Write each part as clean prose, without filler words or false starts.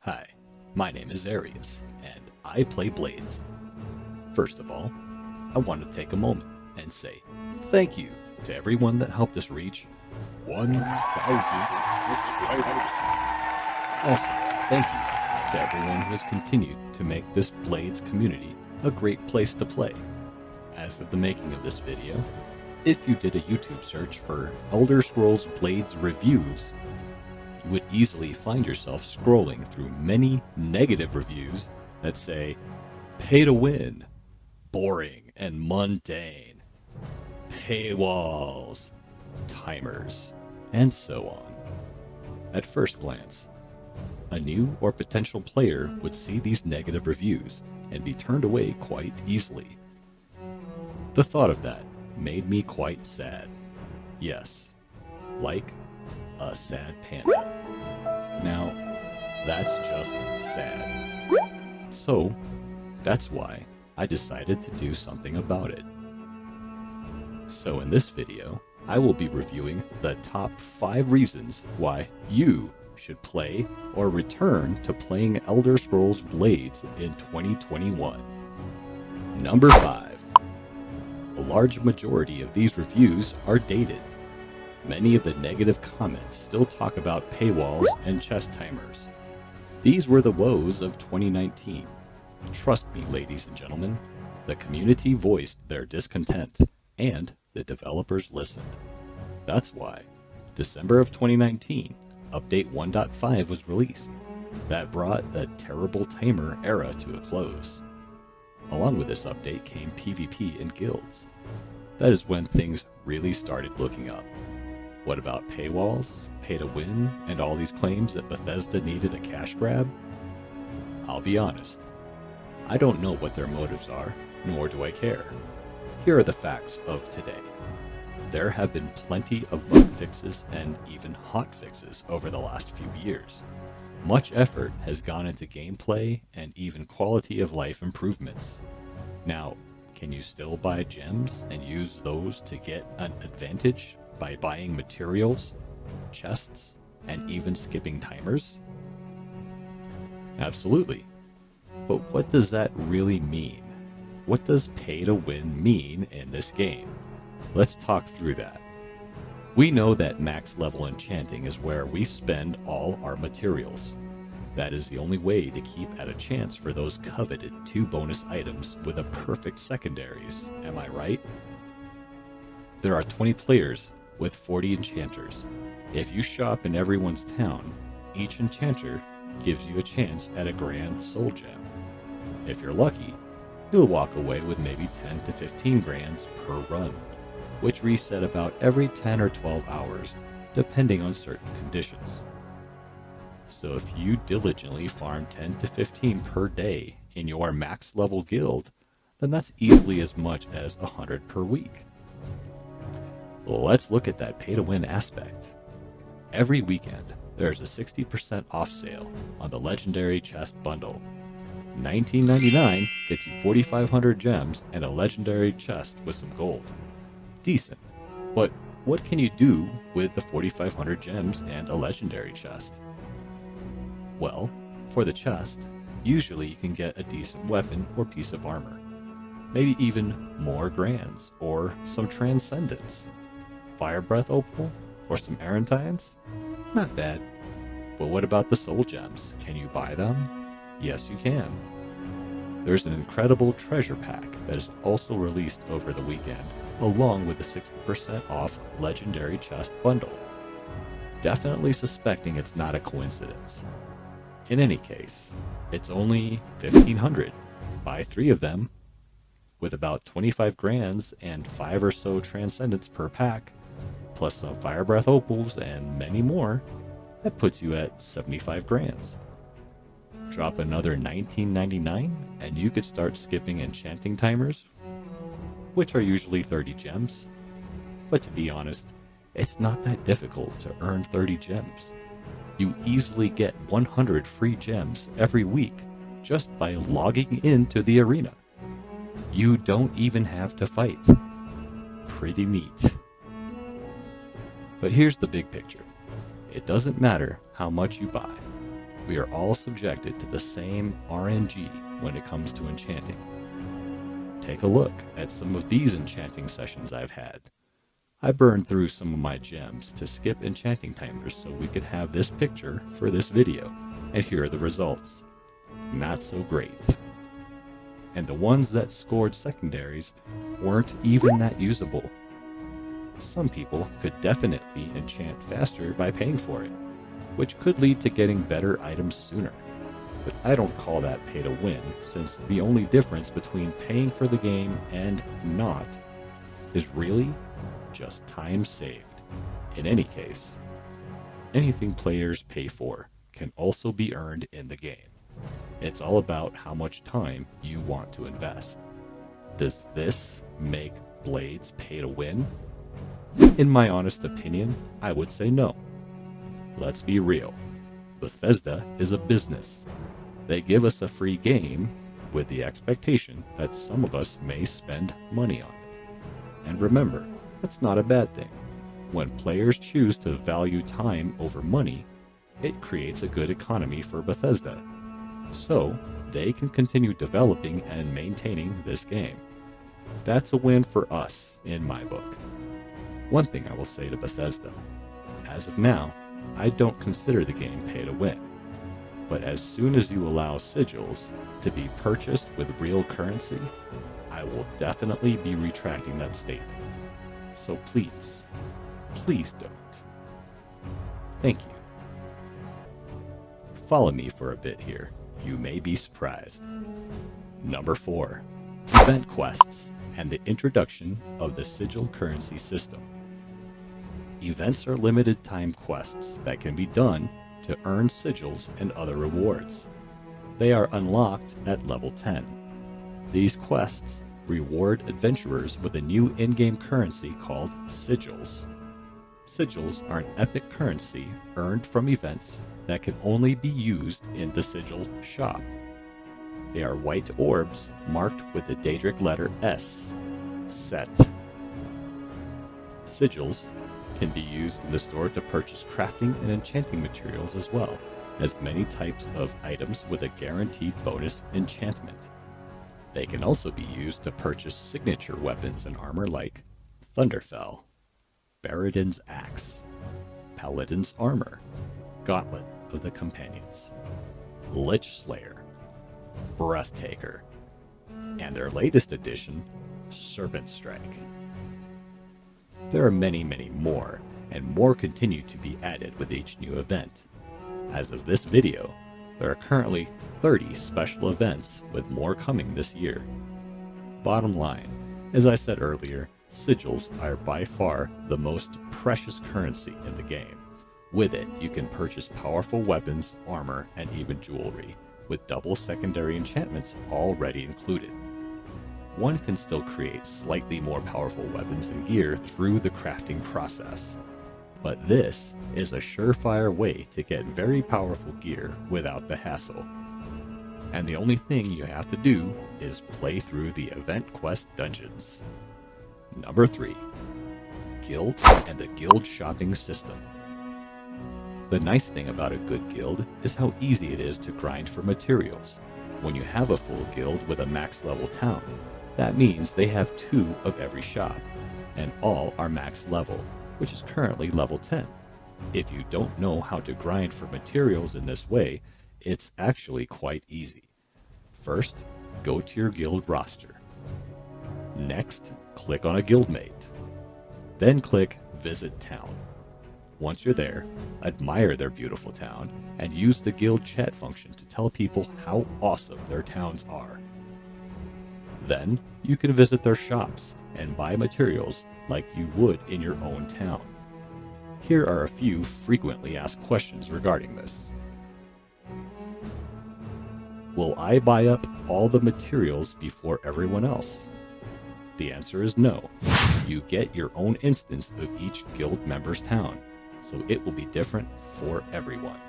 Hi, my name is Arius, and I play Blades. First of all, I want to take a moment and say thank you to everyone that helped us reach 1,000 subscribers. Also, thank you to everyone who has continued to make this Blades community a great place to play. As of the making of this video, if you did a YouTube search for Elder Scrolls Blades reviews, you would easily find yourself scrolling through many negative reviews that say, pay to win, boring and mundane, paywalls, timers, and so on. At first glance, a new or potential player would see these negative reviews and be turned away quite easily. The thought of that made me quite sad. Yes, like a sad panda. Now, that's just sad. So, that's why I decided to do something about it. So in this video, I will be reviewing the top 5 reasons why you should play or return to playing Elder Scrolls Blades in 2021. Number 5. A large majority of these reviews are dated. Many of the negative comments still talk about paywalls and chest timers. These were the woes of 2019. Trust me, ladies and gentlemen, the community voiced their discontent, and the developers listened. That's why, December of 2019, Update 1.5 was released. That brought the terrible timer era to a close. Along with this update came PvP and guilds. That is when things really started looking up. What about paywalls, pay to win, and all these claims that Bethesda needed a cash grab? I'll be honest, I don't know what their motives are, nor do I care. Here are the facts of today. There have been plenty of bug fixes and even hot fixes over the last few years. Much effort has gone into gameplay and even quality of life improvements. Now, can you still buy gems and use those to get an advantage by buying materials, chests, and even skipping timers? Absolutely. But what does that really mean? What does pay to win mean in this game? Let's talk through that. We know that max level enchanting is where we spend all our materials. That is the only way to keep at a chance for those coveted 2 bonus items with a perfect secondaries, am I right? There are 20 players with 40 enchanters. If you shop in everyone's town, each enchanter gives you a chance at a grand soul gem. If you're lucky, you'll walk away with maybe 10 to 15 grands per run, which reset about every 10 or 12 hours, depending on certain conditions. So if you diligently farm 10 to 15 per day in your max level guild, then that's easily as much as 100 per week. Let's look at that pay to win aspect. Every weekend, there's a 60% off sale on the legendary chest bundle. $19.99 gets you 4,500 gems and a legendary chest with some gold. Decent, but what can you do with the 4,500 gems and a legendary chest? Well, for the chest, usually you can get a decent weapon or piece of armor. Maybe even more grands or some transcendence. Fire breath opal or some Arentines? Not bad. But what about the soul gems? Can you buy them? Yes, you can. There's an incredible treasure pack that is also released over the weekend, along with the 60% off legendary chest bundle. Definitely suspecting it's not a coincidence. In any case, it's only 1,500. Buy 3 of them, with about 25 grands and 5 or so transcendents per pack, plus some fire breath opals and many more. That puts you at 75 grands. Drop another $19.99 and you could start skipping enchanting timers, which are usually 30 gems. But to be honest, it's not that difficult to earn 30 gems. You easily get 100 free gems every week just by logging into the arena. You don't even have to fight. Pretty neat. But here's the big picture. It doesn't matter how much you buy. we are all subjected to the same RNG when it comes to enchanting. Take a look at some of these enchanting sessions I've had. I burned through some of my gems to skip enchanting timers so we could have this picture for this video, and here are the results. Not so great. And the ones that scored secondaries weren't even that usable. Some people could definitely enchant faster by paying for it, which could lead to getting better items sooner. But I don't call that pay to win, since the only difference between paying for the game and not is really just time saved. In any case, anything players pay for can also be earned in the game. It's all about how much time you want to invest. Does this make Blades pay to win? In my honest opinion, I would say no. Let's be real. Bethesda is a business. They give us a free game with the expectation that some of us may spend money on it. And remember, that's not a bad thing. When players choose to value time over money, it creates a good economy for Bethesda. So, they can continue developing and maintaining this game. That's a win for us, in my book. One thing I will say to Bethesda, as of now, I don't consider the game pay to win. But as soon as you allow sigils to be purchased with real currency, I will definitely be retracting that statement. So please, please don't. Thank you. Follow me for a bit here. You may be surprised. Number 4. Event quests and the introduction of the sigil currency system. Events are limited time quests that can be done to earn sigils and other rewards. They are unlocked at level 10. These quests reward adventurers with a new in-game currency called sigils. Sigils are an epic currency earned from events that can only be used in the sigil shop. They are white orbs marked with the Daedric letter S, set. Sigils can be used in the store to purchase crafting and enchanting materials as well as many types of items with a guaranteed bonus enchantment. They can also be used to purchase signature weapons and armor like Thunderfell, Baradin's Axe, Paladin's Armor, Gauntlet of the Companions, Lich Slayer, Breathtaker, and their latest addition, Serpent Strike. There are many, many more, and more continue to be added with each new event. As of this video, there are currently 30 special events with more coming this year. Bottom line, as I said earlier, sigils are by far the most precious currency in the game. With it, you can purchase powerful weapons, armor, and even jewelry, with double secondary enchantments already included. One can still create slightly more powerful weapons and gear through the crafting process. But this is a surefire way to get very powerful gear without the hassle. And the only thing you have to do is play through the event quest dungeons. Number 3. Guild and the guild shopping system. The nice thing about a good guild is how easy it is to grind for materials. When you have a full guild with a max level town, that means they have 2 of every shop, and all are max level, which is currently level 10. If you don't know how to grind for materials in this way, it's actually quite easy. First, go to your guild roster. Next, click on a guildmate. Then click Visit Town. Once you're there, admire their beautiful town and use the guild chat function to tell people how awesome their towns are. Then, you can visit their shops and buy materials like you would in your own town. Here are a few frequently asked questions regarding this. Will I buy up all the materials before everyone else? The answer is no. You get your own instance of each guild member's town, so it will be different for everyone.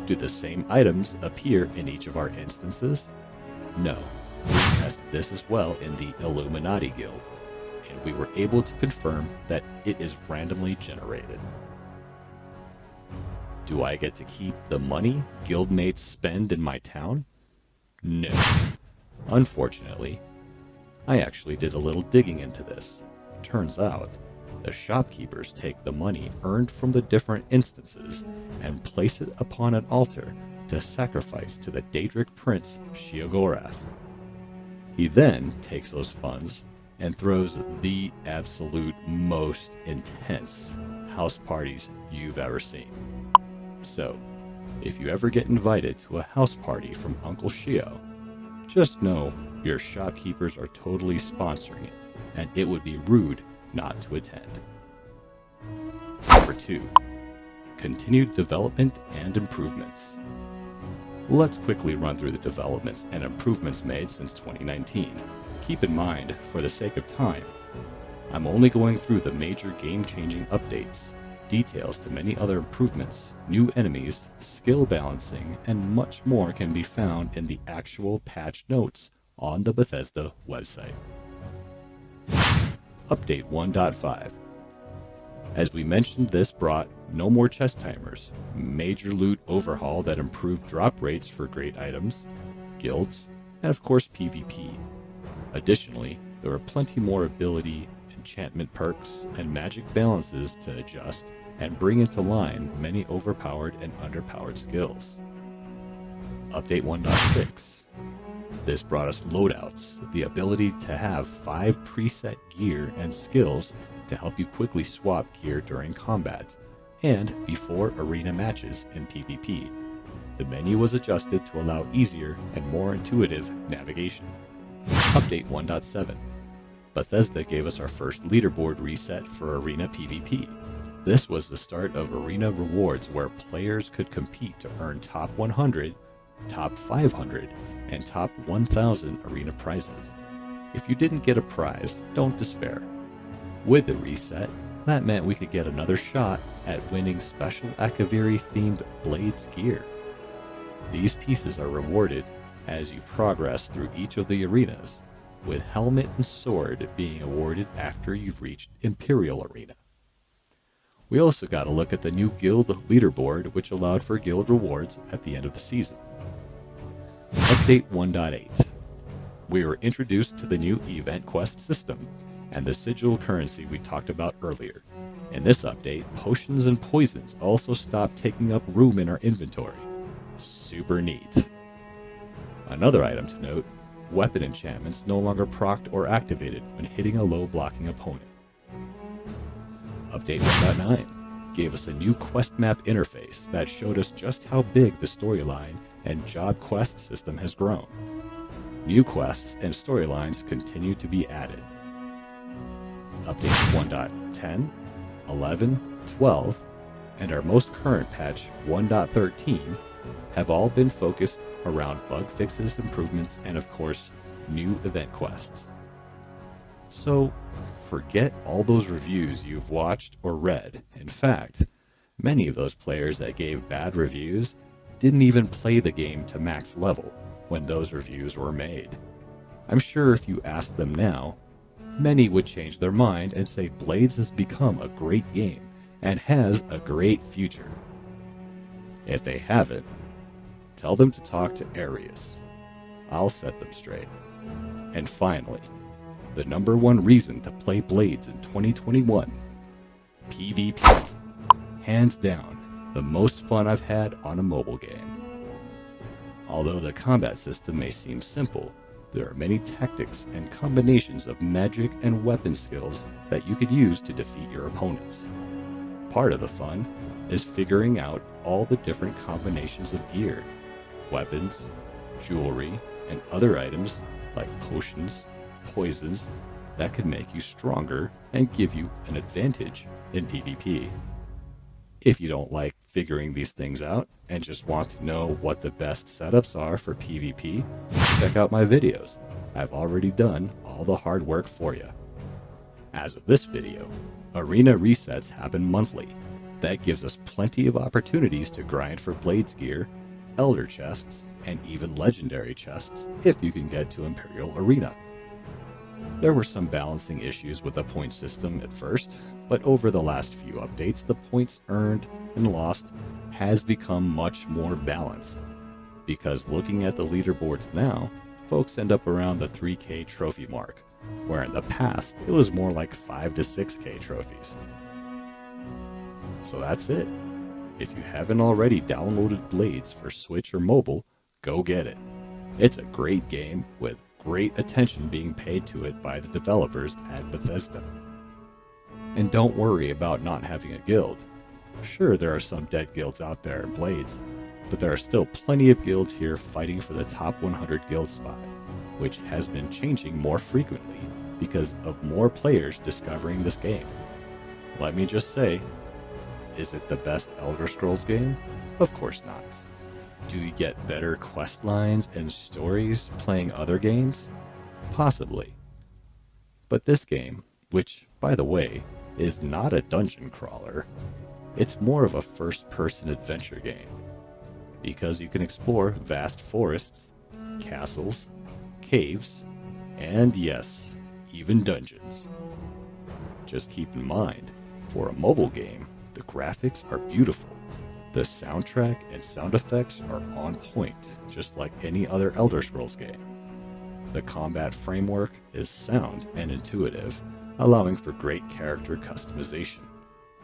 Do the same items appear in each of our instances? No. We tested this as well in the Illuminati Guild, and we were able to confirm that it is randomly generated. Do I get to keep the money guildmates spend in my town? No. Unfortunately, I actually did a little digging into this. Turns out, the shopkeepers take the money earned from the different instances and place it upon an altar to sacrifice to the Daedric prince Sheogorath. He then takes those funds and throws the absolute most intense house parties you've ever seen. So, if you ever get invited to a house party from Uncle Sheo, just know your shopkeepers are totally sponsoring it, and it would be rude not to attend. Number 2. Continued development and improvements. Let's quickly run through the developments and improvements made since 2019. Keep in mind, for the sake of time, I'm only going through the major game-changing updates. Details to many other improvements, new enemies, skill balancing, and much more can be found in the actual patch notes on the Bethesda website. Update 1.5. As we mentioned, this brought no more chest timers, major loot overhaul that improved drop rates for great items, guilds, and of course PvP. Additionally, there were plenty more ability, enchantment perks, and magic balances to adjust and bring into line many overpowered and underpowered skills. Update 1.6. This brought us loadouts, the ability to have 5 preset gear and skills to help you quickly swap gear during combat and before arena matches in PvP. The menu was adjusted to allow easier and more intuitive navigation. Update 1.7. Bethesda gave us our first leaderboard reset for arena PvP. This was the start of arena rewards where players could compete to earn top 100, top 500, and top 1000 arena prizes. If you didn't get a prize, don't despair. With the reset, that meant we could get another shot at winning special Akaviri-themed Blades gear. These pieces are rewarded as you progress through each of the arenas, with helmet and sword being awarded after you've reached Imperial Arena. We also got a look at the new guild leaderboard, which allowed for guild rewards at the end of the season. Update 1.8. We were introduced to the new event quest system and the sigil currency we talked about earlier. In this update, potions and poisons also stopped taking up room in our inventory. Super neat. Another item to note, weapon enchantments no longer procced or activated when hitting a low blocking opponent. Update 1.9 gave us a new quest map interface that showed us just how big the storyline and job quest system has grown. New quests and storylines continue to be added. Updates 1.10, 11, 12, and our most current patch 1.13 have all been focused around bug fixes, improvements, and of course, new event quests. So, forget all those reviews you've watched or read. In fact, many of those players that gave bad reviews didn't even play the game to max level when those reviews were made. I'm sure if you asked them now, many would change their mind and say Blades has become a great game and has a great future. If they haven't, tell them to talk to Arius. I'll set them straight. And finally, the number one reason to play Blades in 2021, PvP. Hands down, the most fun I've had on a mobile game. Although the combat system may seem simple, there are many tactics and combinations of magic and weapon skills that you could use to defeat your opponents. Part of the fun is figuring out all the different combinations of gear, weapons, jewelry, and other items like potions, poisons that could make you stronger and give you an advantage in PvP. If you don't like figuring these things out and just want to know what the best setups are for PvP, check out my videos. I've already done all the hard work for you. As of this video, arena resets happen monthly. That gives us plenty of opportunities to grind for Blades gear, Elder chests, and even Legendary chests if you can get to Imperial Arena. There were some balancing issues with the point system at first, but over the last few updates, the points earned and lost has become much more balanced, because looking at the leaderboards now, folks end up around the 3K trophy mark, where in the past it was more like 5 to 6K trophies. So that's it. If you haven't already downloaded Blades for Switch or mobile, go get it. It's a great game with great attention being paid to it by the developers at Bethesda. And don't worry about not having a guild. Sure, there are some dead guilds out there in Blades, but there are still plenty of guilds here fighting for the top 100 guild spot, which has been changing more frequently because of more players discovering this game. Let me just say, is it the best Elder Scrolls game? Of course not. Do you get better quest lines and stories playing other games? Possibly. But this game, which, by the way, is not a dungeon crawler, it's more of a first-person adventure game, because you can explore vast forests, castles, caves, and yes, even dungeons. Just keep in mind, for a mobile game, the graphics are beautiful. The soundtrack and sound effects are on point, just like any other Elder Scrolls game. The combat framework is sound and intuitive, allowing for great character customization.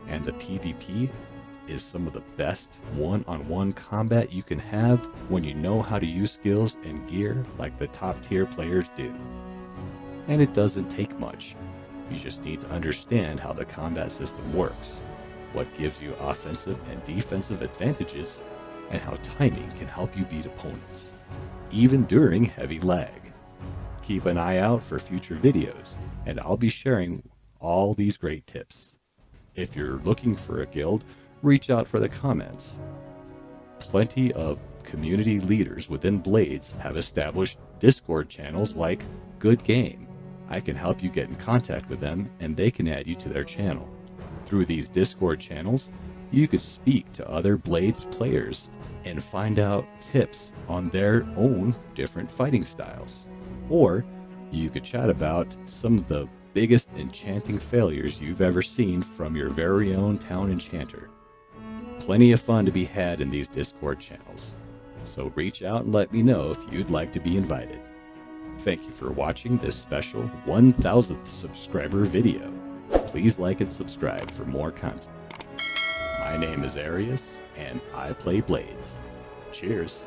And the PvP is some of the best one-on-one combat you can have when you know how to use skills and gear like the top-tier players do. And it doesn't take much. You just need to understand how the combat system works, what gives you offensive and defensive advantages, and how timing can help you beat opponents, even during heavy lag. Keep an eye out for future videos, and I'll be sharing all these great tips. If you're looking for a guild, reach out for the comments. Plenty of community leaders within Blades have established Discord channels like Good Game. I can help you get in contact with them, and they can add you to their channel. Through these Discord channels, you could speak to other Blades players and find out tips on their own different fighting styles. Or you could chat about some of the biggest enchanting failures you've ever seen from your very own town enchanter. Plenty of fun to be had in these Discord channels. So reach out and let me know if you'd like to be invited. Thank you for watching this special 1000th subscriber video. Please like and subscribe for more content. My name is Arius, and I play Blades. Cheers.